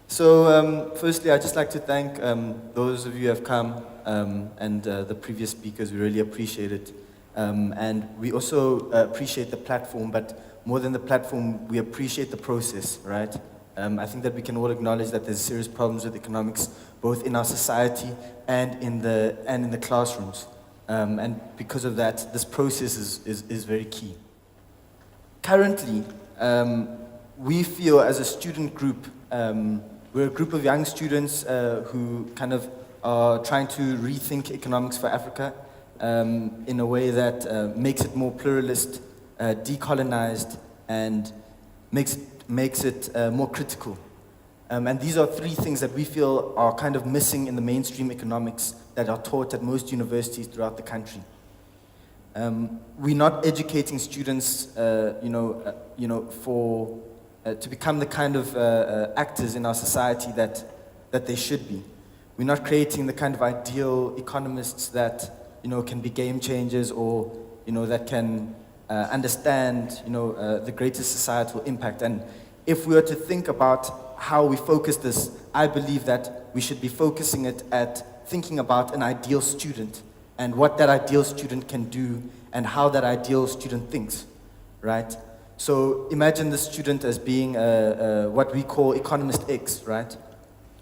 Firstly, I'd just like to thank those of you who have come and the previous speakers. We really appreciate it. And we also appreciate the platform, but more than the platform, we appreciate the process, right? I think that we can all acknowledge that there's serious problems with economics, both in our society and in the classrooms. And because of that, this process is very key. Currently, we feel as a student group, we're a group of young students who kind of are trying to rethink economics for Africa in a way that makes it more pluralist, decolonized, and makes it more critical. And these are three things that we feel are kind of missing in the mainstream economics that are taught at most universities throughout the country. We're not educating students, to become the kind of actors in our society that they should be. We're not creating the kind of ideal economists that can be game changers or that can understand the greatest societal impact. And if we were to think about how we focus this, I believe that we should be focusing it at thinking about an ideal student and what that ideal student can do and how that ideal student thinks, right? So imagine the student as being what we call Economist X, right?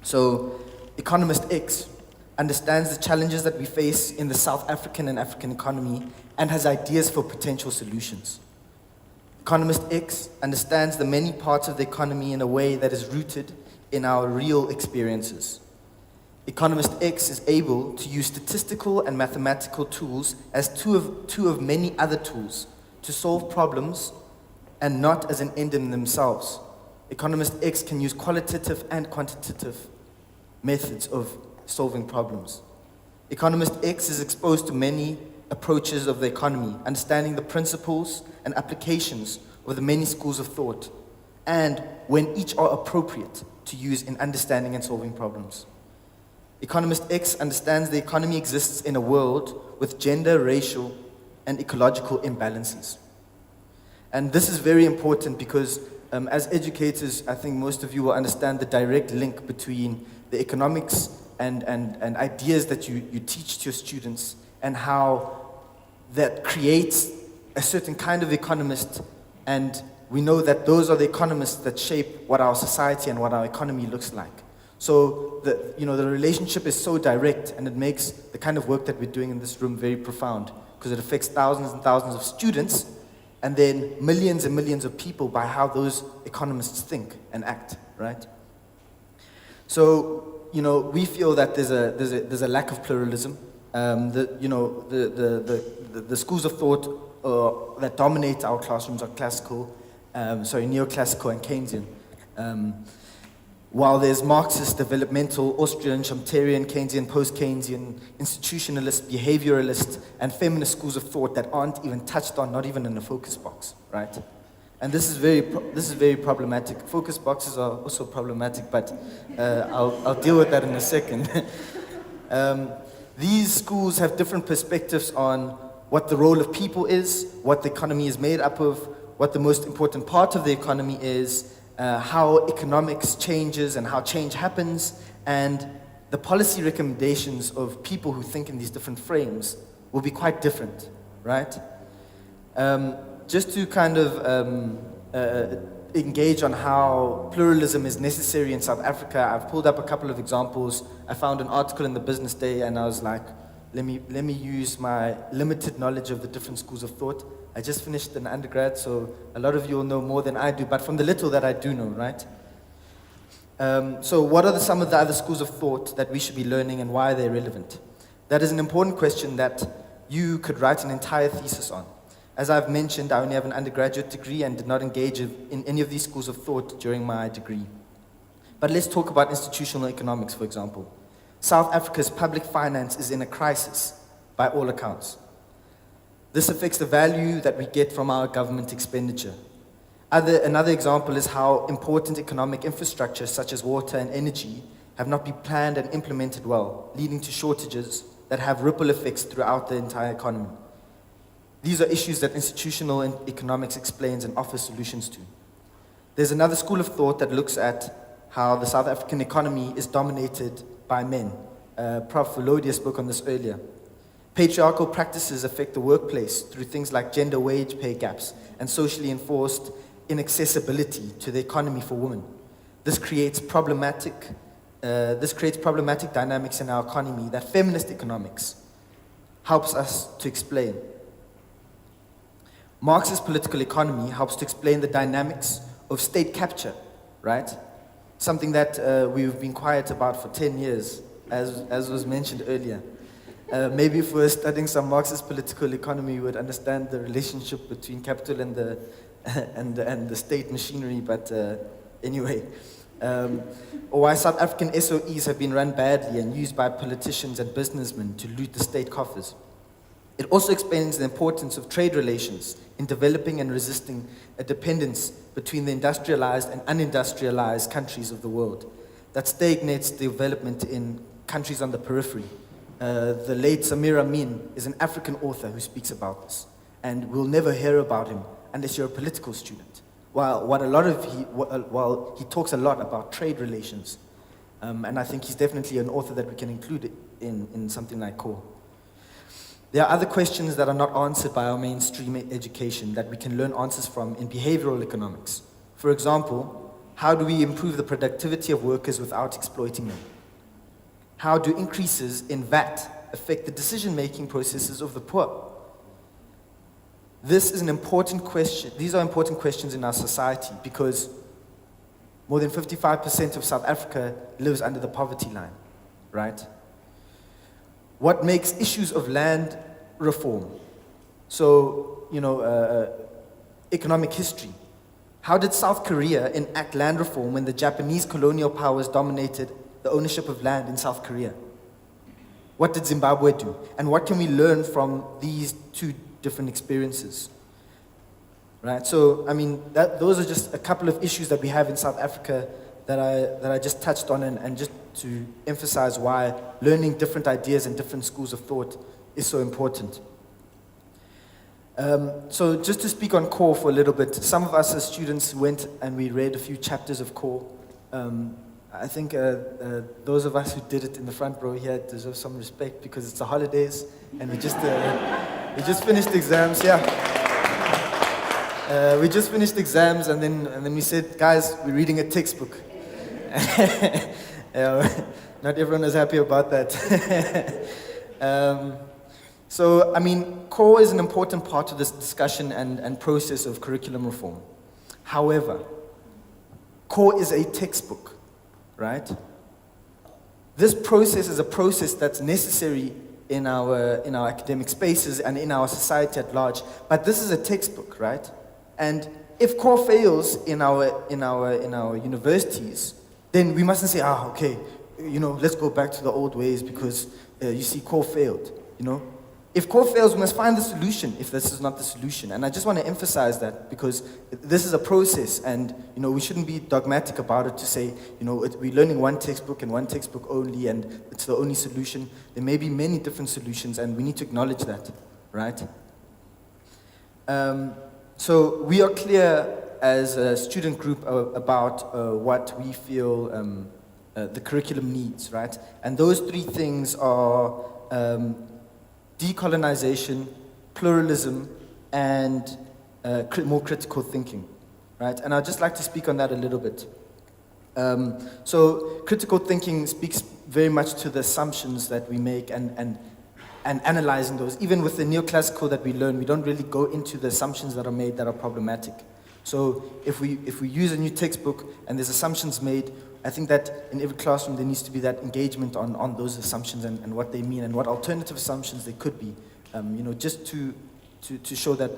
So Economist X understands the challenges that we face in the South African and African economy and has ideas for potential solutions. Economist X understands the many parts of the economy in a way that is rooted in our real experiences. Economist X is able to use statistical and mathematical tools as two of many other tools to solve problems and not as an end in themselves. Economist X can use qualitative and quantitative methods of solving problems. Economist X is exposed to many approaches of the economy, understanding the principles and applications of the many schools of thought, and when each are appropriate to use in understanding and solving problems. Economist X understands the economy exists in a world with gender, racial, and ecological imbalances. And this is very important because as educators, I think most of you will understand the direct link between the economics and ideas that you teach to your students and how that creates a certain kind of economist, and we know that those are the economists that shape what our society and what our economy looks like. So the relationship is so direct, and it makes the kind of work that we're doing in this room very profound because it affects thousands and thousands of students and then millions and millions of people by how those economists think and act, right? So, we feel that there's a lack of pluralism. The schools of thought that dominate our classrooms are neoclassical and Keynesian. While there's Marxist, developmental, Austrian, Schumpeterian, Keynesian, post-Keynesian, institutionalist, behavioralist, and feminist schools of thought that aren't even touched on, not even in the focus box, right? And this is very problematic. Focus boxes are also problematic, but I'll deal with that in a second. These schools have different perspectives on what the role of people is, what the economy is made up of, what the most important part of the economy is, how economics changes and how change happens, and the policy recommendations of people who think in these different frames will be quite different, right? Just to kind of engage on how pluralism is necessary in South Africa, I've pulled up a couple of examples. I found an article in the Business Day, and I was like, let me use my limited knowledge of the different schools of thought. I just finished an undergrad, so a lot of you will know more than I do, but from the little that I do know, right? So what are some of the other schools of thought that we should be learning, and why are they relevant? That is an important question that you could write an entire thesis on. As I've mentioned, I only have an undergraduate degree and did not engage in any of these schools of thought during my degree. But let's talk about institutional economics, for example. South Africa's public finance is in a crisis, by all accounts. This affects the value that we get from our government expenditure. Another example is how important economic infrastructure, such as water and energy, have not been planned and implemented well, leading to shortages that have ripple effects throughout the entire economy. These are issues that institutional economics explains and offers solutions to. There's another school of thought that looks at how the South African economy is dominated by men. Prof. Volodia spoke on this earlier. Patriarchal practices affect the workplace through things like gender wage pay gaps and socially enforced inaccessibility to the economy for women. This creates problematic dynamics in our economy that feminist economics helps us to explain. Marxist political economy helps to explain the dynamics of state capture, right? Something that we've been quiet about for 10 years, as was mentioned earlier. Maybe if we were studying some Marxist political economy, we would understand the relationship between capital and the and the state machinery. But anyway, or why South African SOEs have been run badly and used by politicians and businessmen to loot the state coffers. It also explains the importance of trade relations in developing and resisting a dependence between the industrialized and unindustrialized countries of the world that stagnates development in countries on the periphery. The late Samir Amin is an African author who speaks about this, and we'll never hear about him unless you're a political student. While he talks a lot about trade relations, and I think he's definitely an author that we can include in something like core. There are other questions that are not answered by our mainstream education that we can learn answers from in behavioral economics. For example, how do we improve the productivity of workers without exploiting them? How do increases in VAT affect the decision-making processes of the poor? This is an important question. These are important questions in our society because more than 55% of South Africa lives under the poverty line, right? What makes issues of land reform? So, economic history. How did South Korea enact land reform when the Japanese colonial powers dominated the ownership of land in South Korea? What did Zimbabwe do? And what can we learn from these two different experiences? Right? So, those are just a couple of issues that we have in South Africa that I just touched on, and just to emphasize why learning different ideas and different schools of thought is so important. So just to speak on core for a little bit, some of us as students went and we read a few chapters of core. I think those of us who did it in the front row here deserve some respect because it's the holidays and we just finished exams. We just finished exams and then we said, guys, we're reading a textbook. Not everyone is happy about that. Core is an important part of this discussion and process of curriculum reform. However, core is a textbook, right? This process is a process that's necessary in our academic spaces and in our society at large, but this is a textbook, right? And if core fails in our universities, then we mustn't say, okay, let's go back to the old ways because you see core failed, If core fails, we must find the solution if this is not the solution. And I just want to emphasize that because this is a process and, we shouldn't be dogmatic about it to say, we're learning one textbook and one textbook only and it's the only solution. There may be many different solutions and we need to acknowledge that, right? So we are clear as a student group about what we feel the curriculum needs, right? And those three things are decolonization, pluralism, and more critical thinking, right? And I'd just like to speak on that a little bit. So critical thinking speaks very much to the assumptions that we make and analyzing those. Even with the neoclassical that we learn, we don't really go into the assumptions that are made that are problematic. So if we use a new textbook and there's assumptions made, I think that in every classroom there needs to be that engagement on those assumptions and what they mean and what alternative assumptions they could be, just to show that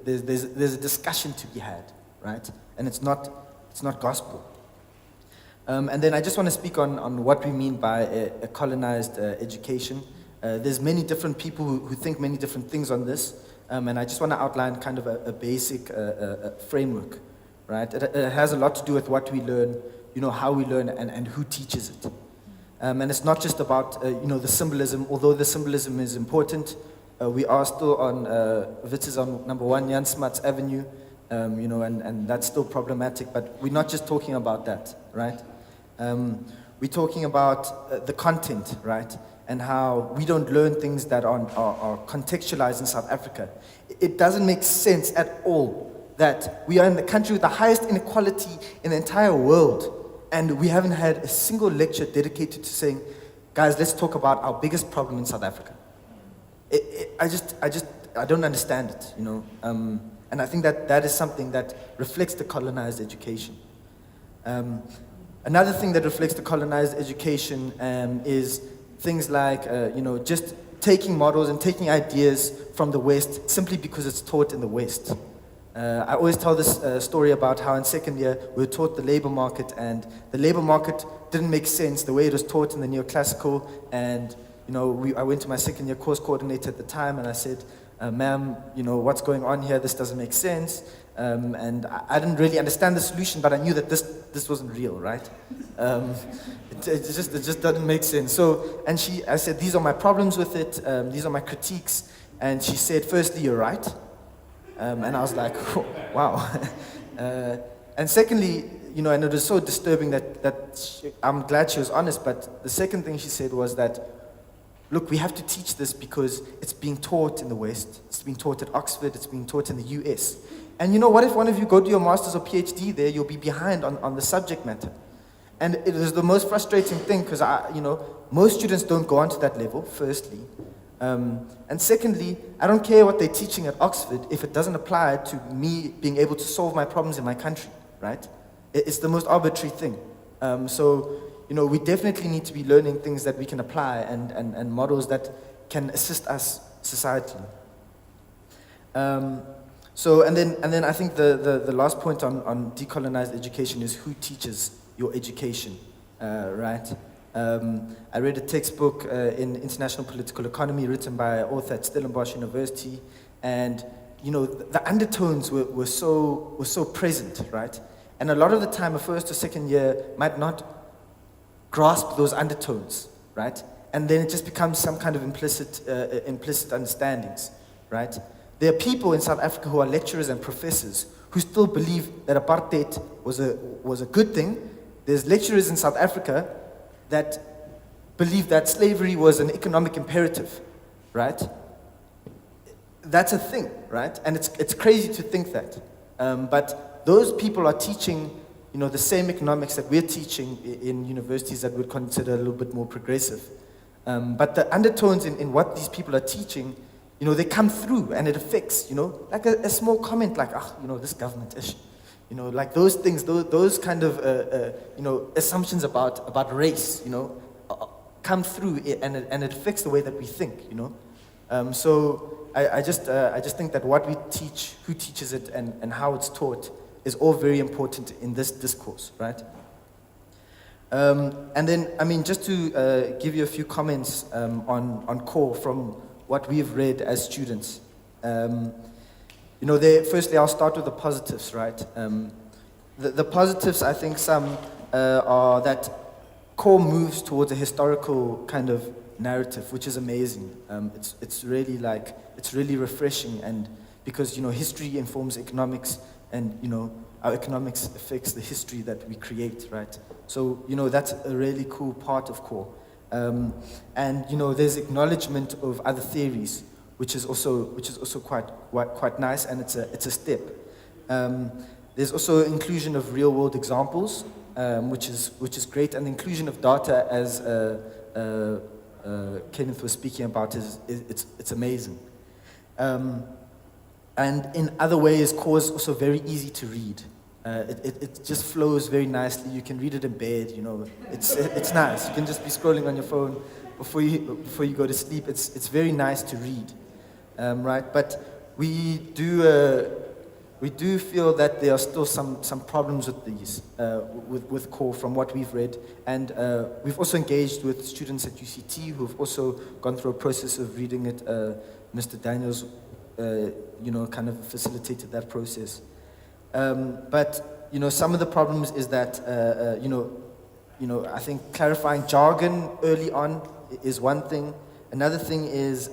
there's a discussion to be had, right? And it's not gospel. And then I just want to speak on what we mean by a colonized education. There's many different people who think many different things on this, and I just want to outline kind of a basic framework, right? It has a lot to do with what we learn, how we learn, and who teaches it. And it's not just about, the symbolism, although the symbolism is important. We are still on, Wits is on number 1 Jan Smuts Avenue. and that's still problematic, but we're not just talking about that, right? We're talking about the content, right? And how we don't learn things that are contextualized in South Africa. It doesn't make sense at all that we are in the country with the highest inequality in the entire world, and we haven't had a single lecture dedicated to saying, guys, let's talk about our biggest problem in South Africa. I don't understand it, and I think that is something that reflects the colonized education. Another thing that reflects the colonized education is things like, just taking models and taking ideas from the West simply because it's taught in the West. I always tell this story about how in second year we were taught the labor market, and the labor market didn't make sense the way it was taught in the neoclassical. And I went to my second year course coordinator at the time, and I said, ma'am, what's going on here? This doesn't make sense. And I didn't really understand the solution, but I knew that this wasn't real, right? It just doesn't make sense. So, I said, these are my problems with it. These are my critiques. And she said, firstly, you're right. And I was like, oh, wow. And secondly, and it was so disturbing that I'm glad she was honest, but the second thing she said was that, look, we have to teach this because it's being taught in the West. It's being taught at Oxford. It's being taught in the US. And what if one of you go do your master's or PhD there, you'll be behind on the subject matter. And it was the most frustrating thing because, most students don't go on to that level, firstly. And secondly, I don't care what they're teaching at Oxford if it doesn't apply to me being able to solve my problems in my country, right? It's the most arbitrary thing. So we definitely need to be learning things that we can apply and models that can assist us societally. And then I think the last point on decolonized education is who teaches your education, right? I read a textbook in international political economy written by an author at Stellenbosch University, and the undertones were so present, right? And a lot of the time, a first or second year might not grasp those undertones, right? And then it just becomes some kind of implicit understandings, right? There are people in South Africa who are lecturers and professors who still believe that apartheid was a good thing. There's lecturers in South Africa that believe that slavery was an economic imperative, right? That's a thing, right? And it's crazy to think that. But those people are teaching, the same economics that we're teaching in universities that we'd consider a little bit more progressive. But the undertones in what these people are teaching, they come through and it affects, like a small comment like, this government issue. Like those things, those kind of, assumptions about race, come through and it affects the way that we think, So I just think that what we teach, who teaches it, and how it's taught is all very important in this discourse, right? And then, just to give you a few comments on core from what we've read as students. Firstly, I'll start with the positives, right? The positives, I think some are that core moves towards a historical kind of narrative, which is amazing. It's really refreshing, and because history informs economics, and our economics affects the history that we create, right? So that's a really cool part of core. And there's acknowledgement of other theories, which is also quite nice, and it's a step. There's also inclusion of real world examples, which is great, and the inclusion of data, as Kenneth was speaking about, it's amazing. And in other ways, core is also very easy to read. It just flows very nicely. You can read it in bed. It's nice. You can just be scrolling on your phone before you go to sleep. It's very nice to read, right? But we do feel that there are still some problems with these with core from what we've read, and we've also engaged with students at UCT who've also gone through a process of reading it. Mr. Daniels, kind of facilitated that process. But some of the problems is that I think clarifying jargon early on is one thing. Another thing is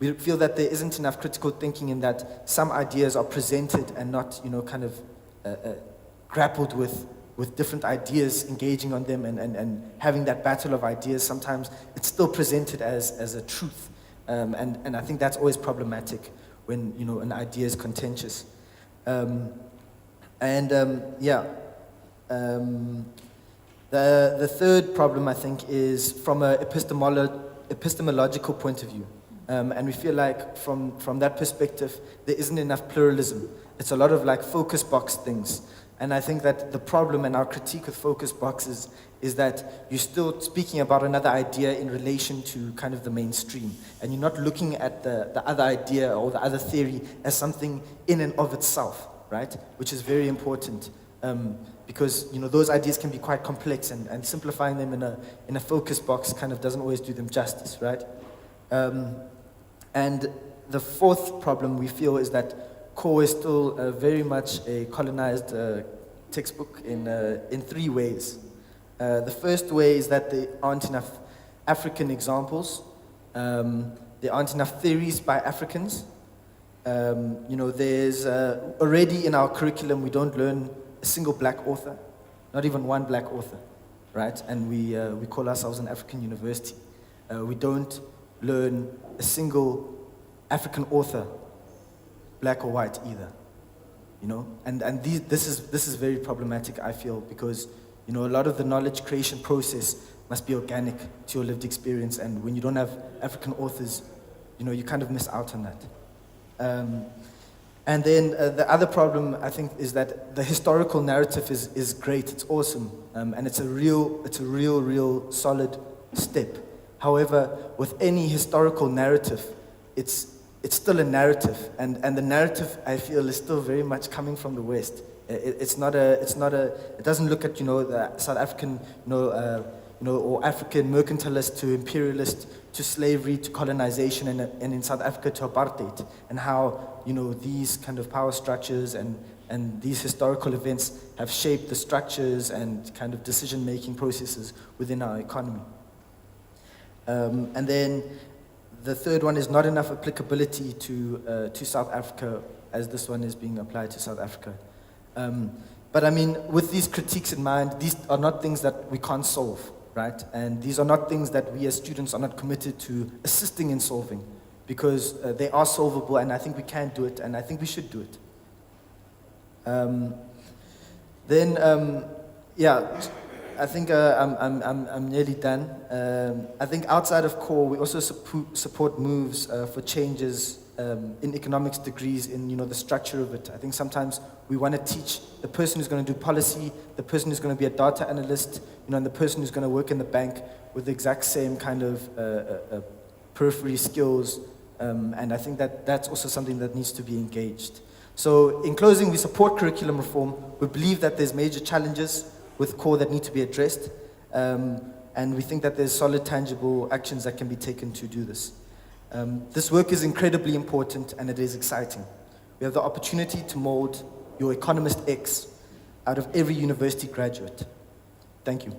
We feel that there isn't enough critical thinking in that some ideas are presented and not, kind of grappled with different ideas, engaging on them and having that battle of ideas. Sometimes it's still presented as a truth. And I think that's always problematic when, an idea is contentious. The third problem, I think, is from an epistemological point of view. And we feel like from that perspective, there isn't enough pluralism. It's a lot of like focus box things. And I think that the problem and our critique with focus boxes is that you're still speaking about another idea in relation to kind of the mainstream. And you're not looking at the other idea or the other theory as something in and of itself, right? Which is very important. Because those ideas can be quite complex, and simplifying them in a focus box kind of doesn't always do them justice, right? And the fourth problem we feel is that core is still very much a colonized textbook in three ways. The first way is that there aren't enough African examples. There aren't enough theories by Africans. There's already in our curriculum we don't learn a single black author, not even one black author, right? And we call ourselves an African university. We don't learn a single African author, black or white either, And this is very problematic, I feel, because a lot of the knowledge creation process must be organic to your lived experience, and when you don't have African authors, you kind of miss out on that. And then the other problem, I think, is that the historical narrative is great, it's awesome, and it's a real solid step. However, with any historical narrative, it's still a narrative, and the narrative, I feel, is still very much coming from the West. It doesn't look at the South African or African mercantilist to imperialist to slavery to colonization, and in South Africa to apartheid, and how these kind of power structures and these historical events have shaped the structures and kind of decision-making processes within our economy. And then the third one is not enough applicability to South Africa, as this one is being applied to South Africa. But I mean, with these critiques in mind, these are not things that we can't solve, right? And these are not things that we as students are not committed to assisting in solving, because they are solvable, and I think we can do it, and I think we should do it. I think I'm nearly done. I think outside of core, we also support moves for changes in economics degrees in the structure of it. I think sometimes we want to teach the person who's going to do policy, the person who's going to be a data analyst, and the person who's going to work in the bank with the exact same kind of periphery skills. And I think that that's also something that needs to be engaged. So in closing, we support curriculum reform. We believe that there's major challenges with core that need to be addressed. And we think that there's solid, tangible actions that can be taken to do this. This work is incredibly important, and it is exciting. We have the opportunity to mold your Economist X out of every university graduate. Thank you.